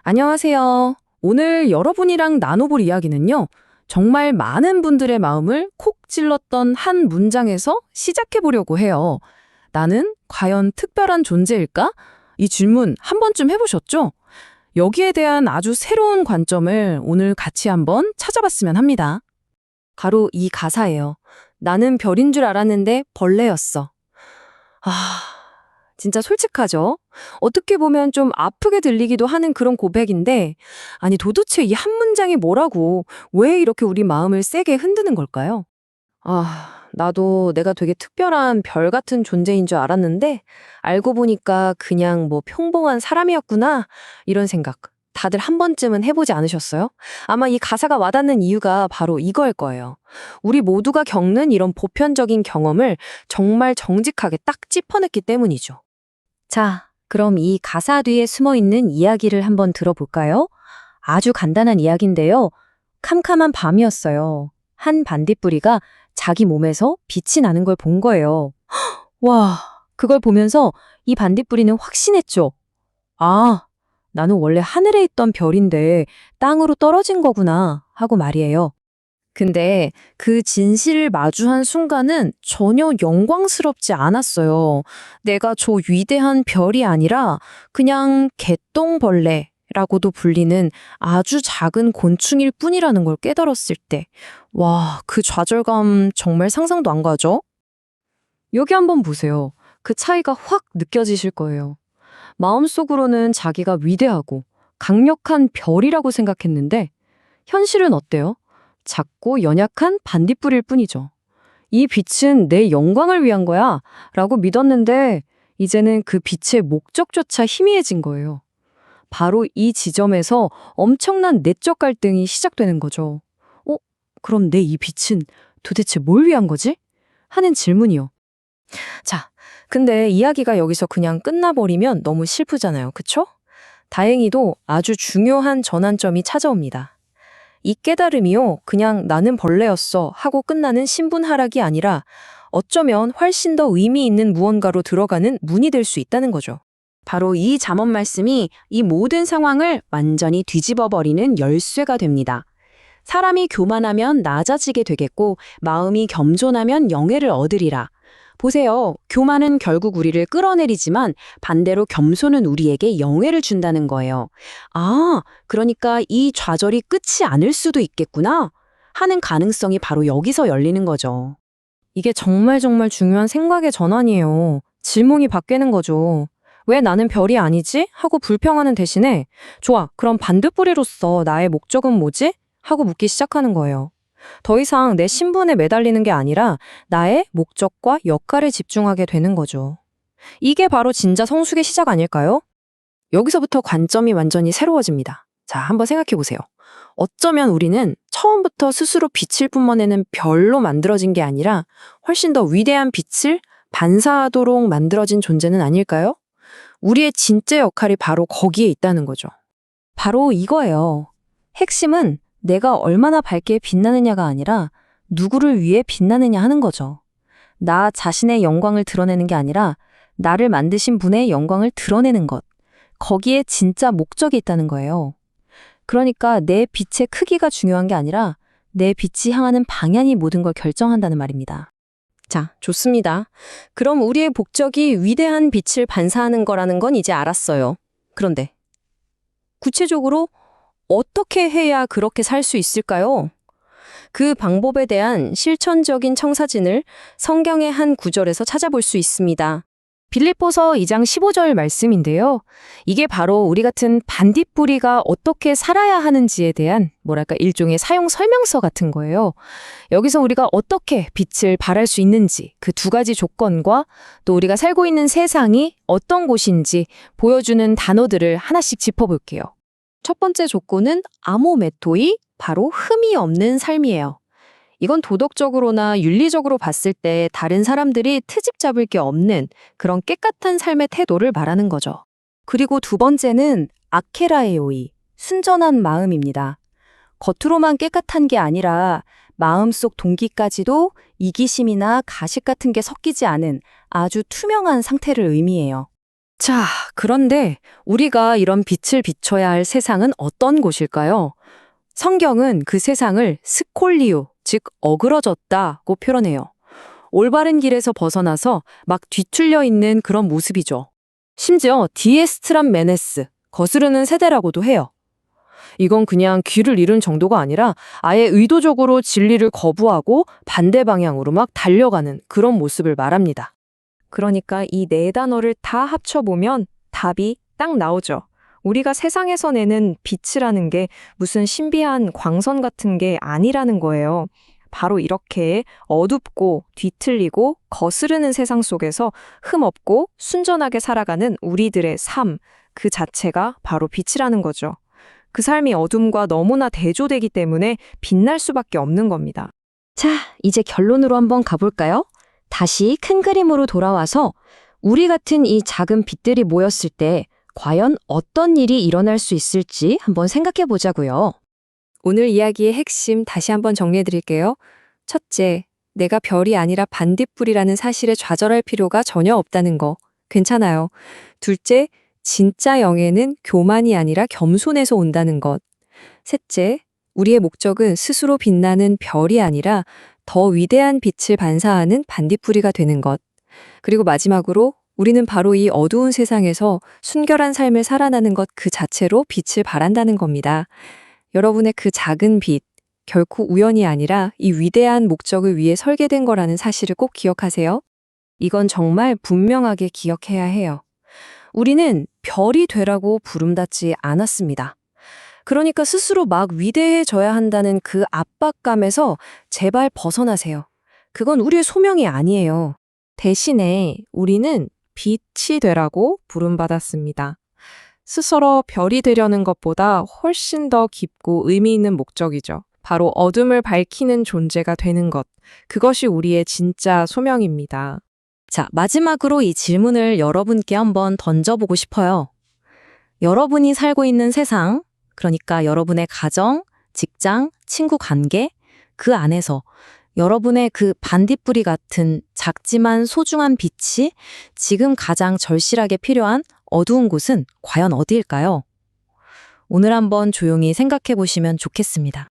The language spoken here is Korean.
안녕하세요. 오늘 여러분이랑 나눠볼 이야기는요. 정말 많은 분들의 마음을 콕 찔렀던 한 문장에서 시작해보려고 해요. 나는 과연 특별한 존재일까? 이 질문 한 번쯤 해보셨죠? 여기에 대한 아주 새로운 관점을 오늘 같이 한번 찾아봤으면 합니다. 바로 이 가사예요. 나는 별인 줄 알았는데 벌레였어. 아, 진짜 솔직하죠? 어떻게 보면 좀 아프게 들리기도 하는 그런 고백인데, 아니 도대체 이 한 문장이 뭐라고, 왜 이렇게 우리 마음을 세게 흔드는 걸까요? 나도 내가 되게 특별한 별 같은 존재인 줄 알았는데, 알고 보니까 그냥 뭐 평범한 사람이었구나, 이런 생각. 다들 한 번쯤은 해보지 않으셨어요? 아마 이 가사가 와닿는 이유가 바로 이거일 거예요. 우리 모두가 겪는 이런 보편적인 경험을 정말 정직하게 딱 짚어냈기 때문이죠. 자, 그럼 이 가사 뒤에 숨어 있는 이야기를 한번 들어볼까요? 아주 간단한 이야기인데요. 캄캄한 밤이었어요. 한 반딧불이가 자기 몸에서 빛이 나는 걸 본 거예요. 와, 그걸 보면서 이 반딧불이는 확신했죠. 아, 나는 원래 하늘에 있던 별인데 땅으로 떨어진 거구나 하고 말이에요. 근데 그 진실을 마주한 순간은 전혀 영광스럽지 않았어요. 내가 저 위대한 별이 아니라 그냥 개똥벌레라고도 불리는 아주 작은 곤충일 뿐이라는 걸 깨달았을 때, 와, 그 좌절감 정말 상상도 안 가죠? 여기 한번 보세요. 그 차이가 확 느껴지실 거예요. 마음속으로는 자기가 위대하고 강력한 별이라고 생각했는데, 현실은 어때요? 작고 연약한 반딧불일 뿐이죠. 이 빛은 내 영광을 위한 거야 라고 믿었는데 이제는 그 빛의 목적조차 희미해진 거예요. 바로 이 지점에서 엄청난 내적 갈등이 시작되는 거죠. 어? 그럼 내 이 빛은 도대체 뭘 위한 거지? 하는 질문이요. 자, 근데 이야기가 여기서 그냥 끝나버리면 너무 슬프잖아요. 그쵸? 다행히도 아주 중요한 전환점이 찾아옵니다. 이 깨달음이요, 그냥 나는 벌레였어 하고 끝나는 신분하락이 아니라 어쩌면 훨씬 더 의미 있는 무언가로 들어가는 문이 될 수 있다는 거죠. 바로 이 잠언 말씀이 이 모든 상황을 완전히 뒤집어버리는 열쇠가 됩니다. 사람이 교만하면 낮아지게 되겠고 마음이 겸손하면 영예를 얻으리라. 보세요. 교만은 결국 우리를 끌어내리지만 반대로 겸손은 우리에게 영예를 준다는 거예요. 아, 그러니까 이 좌절이 끝이 아닐 수도 있겠구나 하는 가능성이 바로 여기서 열리는 거죠. 이게 정말 중요한 생각의 전환이에요. 질문이 바뀌는 거죠. 왜 나는 별이 아니지? 하고 불평하는 대신에 좋아, 그럼 반딧불이로서 나의 목적은 뭐지? 하고 묻기 시작하는 거예요. 더 이상 내 신분에 매달리는 게 아니라 나의 목적과 역할에 집중하게 되는 거죠. 이게 바로 진짜 성숙의 시작 아닐까요? 여기서부터 관점이 완전히 새로워집니다. 자, 한번 생각해 보세요. 어쩌면 우리는 처음부터 스스로 빛을 뿜어내는 별로 만들어진 게 아니라 훨씬 더 위대한 빛을 반사하도록 만들어진 존재는 아닐까요? 우리의 진짜 역할이 바로 거기에 있다는 거죠. 바로 이거예요. 핵심은 내가 얼마나 밝게 빛나느냐가 아니라 누구를 위해 빛나느냐 하는 거죠. 나 자신의 영광을 드러내는 게 아니라 나를 만드신 분의 영광을 드러내는 것. 거기에 진짜 목적이 있다는 거예요. 그러니까 내 빛의 크기가 중요한 게 아니라 내 빛이 향하는 방향이 모든 걸 결정한다는 말입니다. 자, 좋습니다. 그럼 우리의 목적이 위대한 빛을 반사하는 거라는 건 이제 알았어요. 그런데 구체적으로 어떻게 해야 그렇게 살 수 있을까요? 그 방법에 대한 실천적인 청사진을 성경의 한 구절에서 찾아볼 수 있습니다. 빌립보서 2장 15절 말씀인데요. 이게 바로 우리 같은 반딧불이가 어떻게 살아야 하는지에 대한 일종의 사용 설명서 같은 거예요. 여기서 우리가 어떻게 빛을 발할 수 있는지 그 두 가지 조건과 또 우리가 살고 있는 세상이 어떤 곳인지 보여주는 단어들을 하나씩 짚어볼게요. 첫 번째 조건은 아모메토이, 바로 흠이 없는 삶이에요. 이건 도덕적으로나 윤리적으로 봤을 때 다른 사람들이 트집 잡을 게 없는 그런 깨끗한 삶의 태도를 말하는 거죠. 그리고 두 번째는 아케라에오이, 순전한 마음입니다. 겉으로만 깨끗한 게 아니라 마음속 동기까지도 이기심이나 가식 같은 게 섞이지 않은 아주 투명한 상태를 의미해요. 자, 그런데 우리가 이런 빛을 비춰야 할 세상은 어떤 곳일까요? 성경은 그 세상을 스콜리오, 즉 어그러졌다고 표현해요. 올바른 길에서 벗어나서 막 뒤틀려 있는 그런 모습이죠. 심지어 디에스트란 메네스, 거스르는 세대라고도 해요. 이건 그냥 귀를 잃은 정도가 아니라 아예 의도적으로 진리를 거부하고 반대 방향으로 막 달려가는 그런 모습을 말합니다. 그러니까 이 네 단어를 다 합쳐보면 답이 딱 나오죠. 우리가 세상에서 내는 빛이라는 게 무슨 신비한 광선 같은 게 아니라는 거예요. 바로 이렇게 어둡고 뒤틀리고 거스르는 세상 속에서 흠없고 순전하게 살아가는 우리들의 삶, 그 자체가 바로 빛이라는 거죠. 그 삶이 어둠과 너무나 대조되기 때문에 빛날 수밖에 없는 겁니다. 자, 이제 결론으로 한번 가볼까요? 다시 큰 그림으로 돌아와서 우리 같은 이 작은 빛들이 모였을 때 과연 어떤 일이 일어날 수 있을지 한번 생각해 보자고요. 오늘 이야기의 핵심 다시 한번 정리해 드릴게요. 첫째, 내가 별이 아니라 반딧불이라는 사실에 좌절할 필요가 전혀 없다는 거. 괜찮아요. 둘째, 진짜 영예는 교만이 아니라 겸손에서 온다는 것. 셋째, 우리의 목적은 스스로 빛나는 별이 아니라 더 위대한 빛을 반사하는 반딧불이가 되는 것. 그리고 마지막으로 우리는 바로 이 어두운 세상에서 순결한 삶을 살아나는 것 그 자체로 빛을 발한다는 겁니다. 여러분의 그 작은 빛, 결코 우연이 아니라 이 위대한 목적을 위해 설계된 거라는 사실을 꼭 기억하세요. 이건 정말 분명하게 기억해야 해요. 우리는 별이 되라고 부름받지 않았습니다. 그러니까 스스로 막 위대해져야 한다는 그 압박감에서 제발 벗어나세요. 그건 우리의 소명이 아니에요. 대신에 우리는 빛이 되라고 부름받았습니다. 스스로 별이 되려는 것보다 훨씬 더 깊고 의미 있는 목적이죠. 바로 어둠을 밝히는 존재가 되는 것. 그것이 우리의 진짜 소명입니다. 자, 마지막으로 이 질문을 여러분께 한번 던져보고 싶어요. 여러분이 살고 있는 세상, 그러니까 여러분의 가정, 직장, 친구 관계, 그 안에서 여러분의 그 반딧불이 같은 작지만 소중한 빛이 지금 가장 절실하게 필요한 어두운 곳은 과연 어디일까요? 오늘 한번 조용히 생각해 보시면 좋겠습니다.